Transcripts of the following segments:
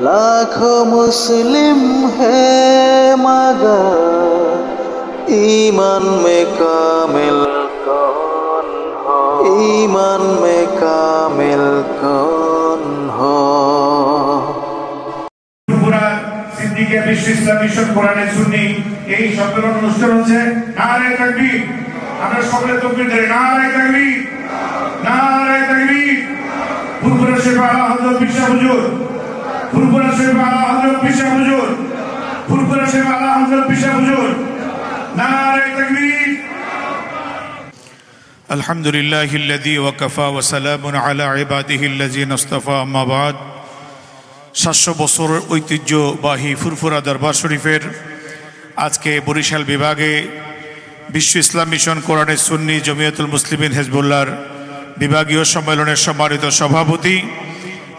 लाखों मुस्लिम है मगर ईमान में कामिल कौन हो, ईमान में कामिल कौन हो। पूरा सिद्दीक़े विश्व इस्लामी मिशन কোরআনে সুন্নি এই সম্মেলন অনুষ্ঠান হচ্ছে। নারে তাকবীর, আমরা সকলে তাকবীর দেই। নারে তাকবীর, নারে তাকবীর। ফুরফুরা শেখ আলা হযরত পিসা হুজুর, ফুরফুরা শেখ আলা হযরত পিসা হুজুর, ফুরফুরা শেখ আলা হযরত পিসা হুজুর। নারে তাকবীর। আলহামদুলিল্লাহিল্লাযী ওয়াকাফা ওয়া সালামুন আলা ইবাদিহিল্লাযীনা ইসতাফা, আম্মা বাদ। 700 বছর ঐতিহ্যবাহী ফুরফুরা দরবার শরীফের আজকে বরিশাল বিভাগে বিশ্ব ইসলাম মিশন কোরআনে সুন্নি জমিয়তুল মুসলিমিন হিজবুল্লাহর বিভাগীয় সম্মেলনের সম্মানিত সভাপতি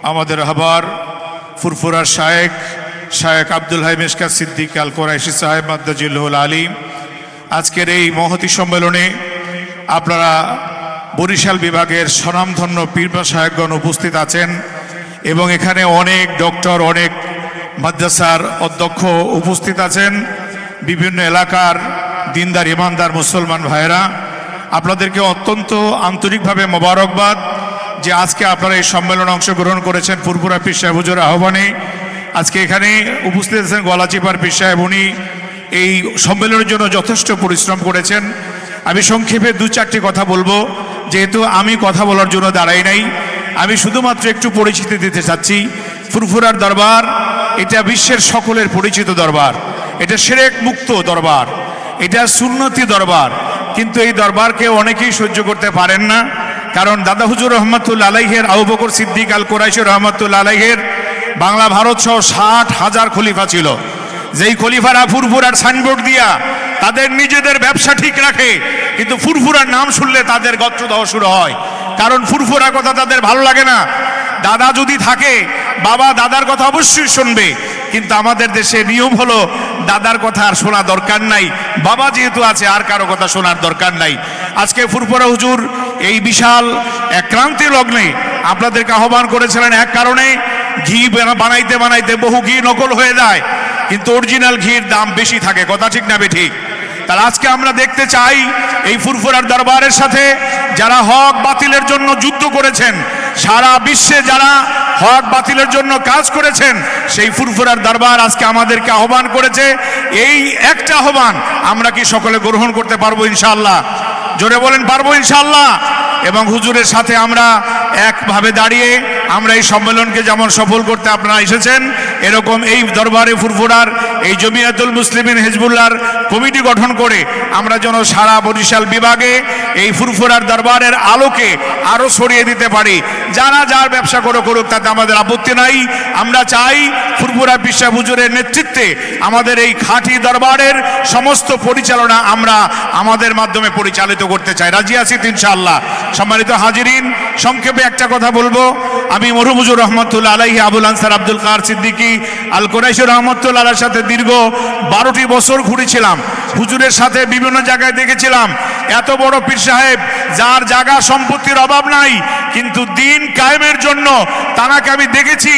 আমাদের হাবার ফুরফুরার শায়েখ আব্দুল হাই মিশকাত সিদ্দিক আল কোরাইশি সাহেব মাদ্দাজিল্লুল আলী, আজকের এই মহতী সম্মেলনে আপনারা বরিশাল বিভাগের স্বনামধন্য পীরবা সাহেবগণ উপস্থিত আছেন এবং এখানে অনেক ডক্টর, অনেক মাদ্রাসার অধ্যক্ষ উপস্থিত আছেন, বিভিন্ন এলাকার দিনদার ইমানদার মুসলমান ভাইয়েরা। আপনাদেরকে অত্যন্ত আন্তরিকভাবে মোবারকবাদ যে আজকে আপনারা এই সম্মেলনে অংশগ্রহণ করেছেন। ফুরফুরা পীর সাহেব হুজুরের আহ্বানে আজকে এখানে উপস্থিত আছেন গলাচিপার পীর সাহেব, উনি এই সম্মেলনের জন্য যথেষ্ট পরিশ্রম করেছেন। আমি সংক্ষেপে 2-4টি কথা বলবো, যেহেতু আমি কথা বলার জন্য দাঁড়াই নাই। আমি শুধুমাত্র একটু পরিচিতি দিতে চাচ্ছি। ফুরফুরার দরবার এটা বিশ্বের সকলের পরিচিত দরবার, এটা শিরক মুক্ত দরবার, এটা সুন্নতি দরবার। কিন্তু এই দরবারকে অনেকেই সহ্য করতে পারেন না, কারণ দাদা হুজুর রহমাতুল্লাহ আলাইহের, আবু বকর সিদ্দিক আল কোরাইশি রহমাতুল্লাহ আলাইহের বাংলা ভারত সহ 60,000 খলিফা ছিল। যেই খলিফারা ফুরফুরার সাইনবোর্ড দিয়া তাদের নিজেদের ব্যবসা ঠিক রাখে, কিন্তু ফুরফুরার নাম শুনলে তাদের গত্রদাহ শুরু হয়, কারণ ফুরফুরা কথা তাদের ভালো লাগে না। দাদা যদি থাকে, বাবা দাদার কথা অবশ্যই শুনবে, কিন্তু আমাদের দেশে নিয়ম হলো দাদার কথা আর শোনা দরকার নাই, বাবা যেহেতু আছে আর কারো কথা শোনার দরকার নাই। আজকে ফুরফুরা হুজুর এই বিশাল এক ক্রান্তি লগ্নে আপনাদেরকে আহ্বান করেছিলেন এক কারণে, ঘি বানাইতে বানাইতে বহু ঘি নকল হয়ে যায়, কিন্তু অরিজিনাল ঘির দাম বেশি থাকে। কথা ঠিক না বেঠিক? তাহলে আজকে আমরা দেখতে চাই এই ফুরফুরার দরবারের সাথে যারা হক বাতিলের জন্য যুদ্ধ করেছেন, সারা বিশ্বে যারা হক বাতিলের জন্য কাজ করেছেন, সেই ফুরফুরার দরবার আজকে আমাদেরকে আহ্বান করেছে। এই একটা আহ্বান আমরা কি সকলে গ্রহণ করতে পারবো ইনশাআল্লাহ? জোরে বলেন, পারবো ইনশাআল্লাহ? এবং হুজুরের সাথে আমরা একভাবে দাঁড়িয়ে আমরা এই সম্মেলনকে যেমন সফল করতে আপনারা এসেছেন, এরকম এই দরবারে ফুরফুরার এই জমিয়াতুল মুসলিমিন হিজবুল্লাহর কমিটি গঠন করে আমরা যেন সারা বরিশাল বিভাগে এই ফুরফুরার দরবারের আলোকে আরো ছড়িয়ে দিতে পারি। যারা যার ব্যবসা করুক, তাতে আমাদের আপত্তি নাই। আমরা চাই ফুরফুরা পীর সাহেব হুজুরের নেতৃত্বে আমাদের এই খাঁটি দরবারের সমস্ত পরিচালনা আমরা আমাদের মাধ্যমে পরিচালিত করতে চাই। রাজি আছি ইনশাআল্লাহ? সম্মানিত হাজিরিন, সংক্ষেপে একটা কথা বলবো। আমি মরহুম হুজুর রহমাতুল্লাহ আলাইহি আবুল আনসার আব্দুল কার সিদ্দিকী আল কোরাইশি রহমাতুল্লাহ আলাইহির সাথে দীর্ঘ 12টি বছর ঘুরেছিলাম। হুজুরের সাথে বিভিন্ন জায়গায় দেখেছিলাম এত বড় পীর সাহেব, যার জায়গা সম্পত্তির অভাব নাই, কিন্তু দিন কায়েমের জন্য তানাকে আমি দেখেছি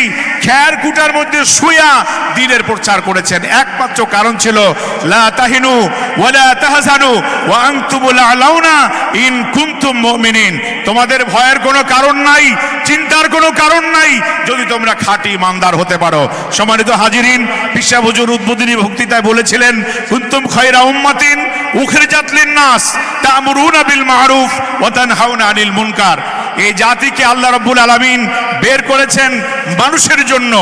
খের কুটার মধ্যে শুয়া দ্বীনের প্রচার করেছেন। একমাত্র কারণ ছিল লা তাহিনু ওয়ালা তাহজানু ওয়া আনতুমুল আলাউনা ইন কুনতুম মুমিনিন। তোমাদের ভয়ের কোনো কারণ নাই, চিন্তার কোনো কারণ নাই, যদি তোমরা খাঁটি ইমানদার হতে পারো। সম্মানিত হাজিরিন, পীর সাহেব হুজুর উদ্বোধনী বক্তৃতায় বলেছিলেন, কুনতুম খায়রা উম্মাতিন উখরিজাত লিন-নাস তা'মুরুনা বিল মা'রুফ ওয়া তানহাউনা আনিল মুনকার। এই জাতিকে আল্লাহ রাব্বুল আলামিন বের করেছেন মানুষের জন্য।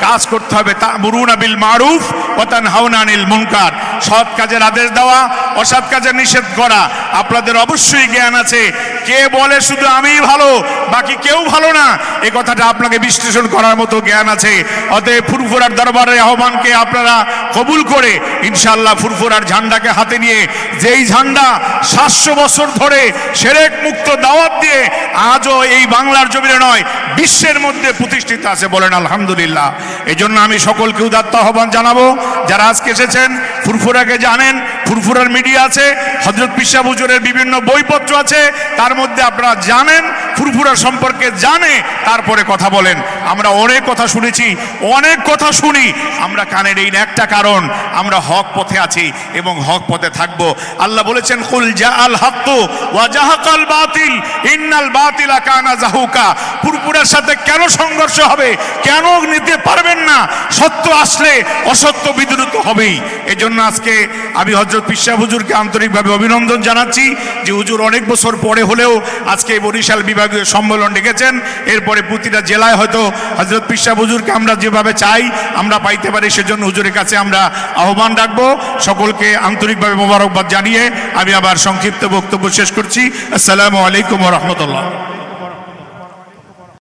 কাজ করতে হবে তা'মুরুনা বিল মা'রুফ ওয়া তানহাউনা আনিল মুনকার, সৎ কাজের আদেশ দেওয়া, অসৎ কাজের নিষেধ করা। আপনাদের অবশ্যই জ্ঞান আছে কে বলে শুধু আমিই ভালো, বাকি কেউ ভালো না, এই কথাটা আপনাকে বিশ্লেষণ করার মতো জ্ঞান আছে। অতএব ফুরফুরার দরবারের আহ্বানকে আপনারা কবুল করে ইনশাআল্লাহ ফুরফুরার ঝান্ডাকে হাতে নিয়ে, যেই ঝান্ডা 700 বছর ধরে শিরক মুক্ত দাওয়াত দিয়ে আজও এই বাংলার জমিনে নয় বিশ্বের মধ্যে প্রতিষ্ঠিত আছে, বলেন আলহামদুলিল্লাহ। এই জন্য আমি সকলকে উদাত্ত আহ্বান জানাবো, যারা আজকে এসেছেন ফুরফুরাকে জানেন, ফুরফুরার মিডিয়া আছে, হযরত পীর সাহেব হুজুরের বিভিন্ন বইপত্র আছে, তার মধ্যে আপনারা জানেন ফুরফুরা সম্পর্কে জানে তারপরে কথা বলেন। আমরা অনেক কথা শুনেছি, অনেক কথা শুনি, আমরা কানের এই একটা কারণ আমরা হক পথে আছি এবং হক পথে থাকবো। আল্লাহ বলেছেন কুল জাআল হাক্কু ওয়া জাহাকাল বাতিল ইন্নাল বাতিলা কানা জাহুকা। ফুরফুরার সাথে কেন সংঘর্ষ হবে, কেন নিতে পারবেন না? সত্য আসলে অসত্য বিদ্রুত হবেই। এজন্য আজকে আমি হযরত পীর সাহেব হুজুরকে আন্তরিকভাবে অভিনন্দন জানাচ্ছি যে হুজুর অনেক বছর পরে হলেও আজকে বরিশাল বিভাগীয় সম্মেলন ডেকেছেন। এরপরে প্রতিটা জেলায় হয়তো হযরত পীর সাহেব হুজুরকে আমরা যেভাবে চাই আমরা পাইতে পারি, সেজন্য হুজুরের কাছে আমরা আহ্বান রাখবো। সকলকে আন্তরিকভাবে মোবারকবাদ জানিয়ে আমি আবার সংক্ষিপ্ত বক্তব্য শেষ করছি। আসসালামু আলাইকুম ওয়া রাহমাতুল্লাহ।